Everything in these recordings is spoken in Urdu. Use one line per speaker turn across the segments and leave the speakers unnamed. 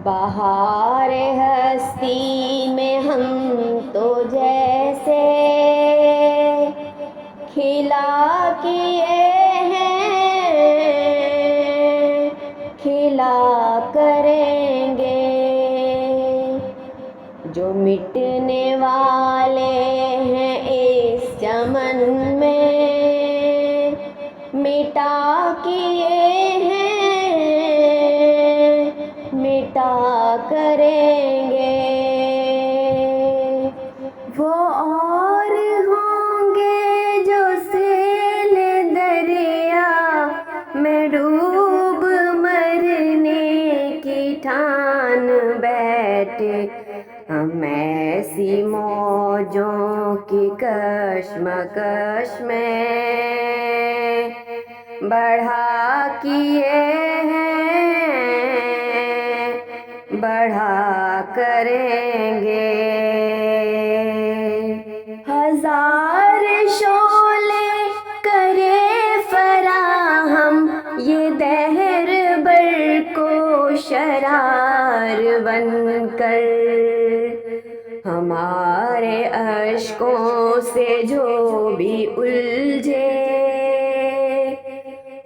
بہار ہستی میں ہم تو جیسے کھلا کیے ہیں کھلا کریں گے، جو مٹنے والے ہیں اس چمن میں مٹا کیے ہیں مٹا کریں گے۔ وہ اور ہوں گے جو سیل دریا میں ڈوب مرنے کی ٹھان بیٹھے، ہم ایسی موجوں کی کشمکش میں بڑھا کیے ہیں بڑھا کریں گے۔ ہزار شعلے کرے فراہم یہ دہر بر کو شرار بن کر، ہمارے اشکوں سے جو بھی الجھے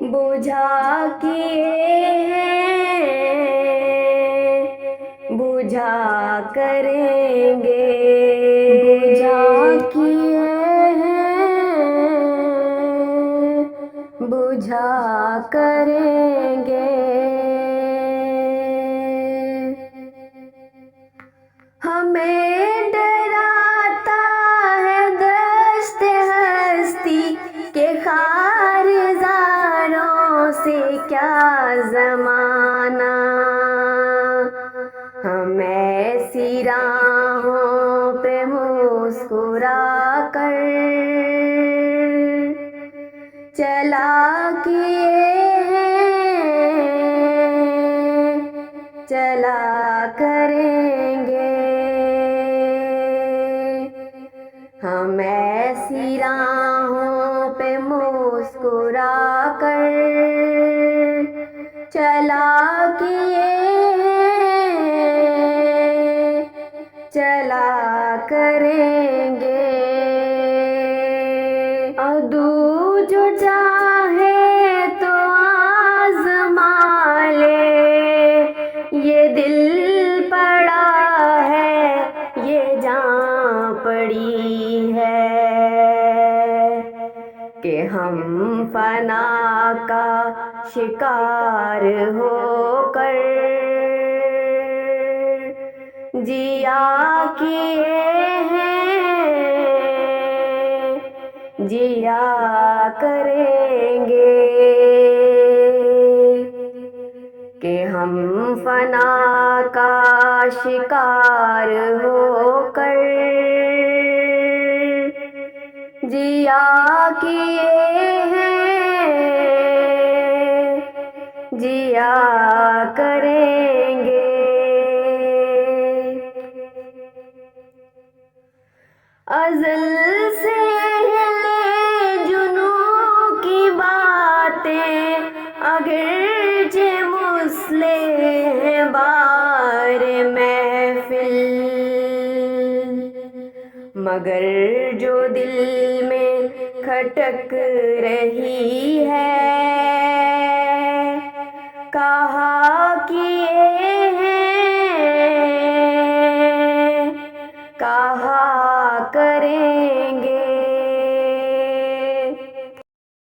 بجھا کیے ہیں بجھا کریں گے۔ بجھا کیے ہیں بجھا کریں گے۔ ہمیں ڈراتا ہے دست ہستی کے خارزاروں سے کیا زمانہ، ہم ایسی راہوں پہ مسکرا کر چلا کیے ہیں چلا کریں گے۔ ہم ایسی راہوں پہ مسکرا کر چلا کیے ہیں چلا کریں گے۔ عدو جو چاہے تو آزما لے، یہ دل پڑا ہے یہ جاں پڑی ہے کہ ہم فنا کا شکار ہو کر جیا کیے ہیں جیا کریں گے، کہ ہم فنا کا شکار ہو کر جیا کیے ہیں جیا کریں گے۔ ازل سے اہل جنوں کی باتیں اگرچہ مسلح ہیں بار محفل، مگر جو دل میں کھٹک رہی ہے کہا کیے ہیں کہا کریں گے۔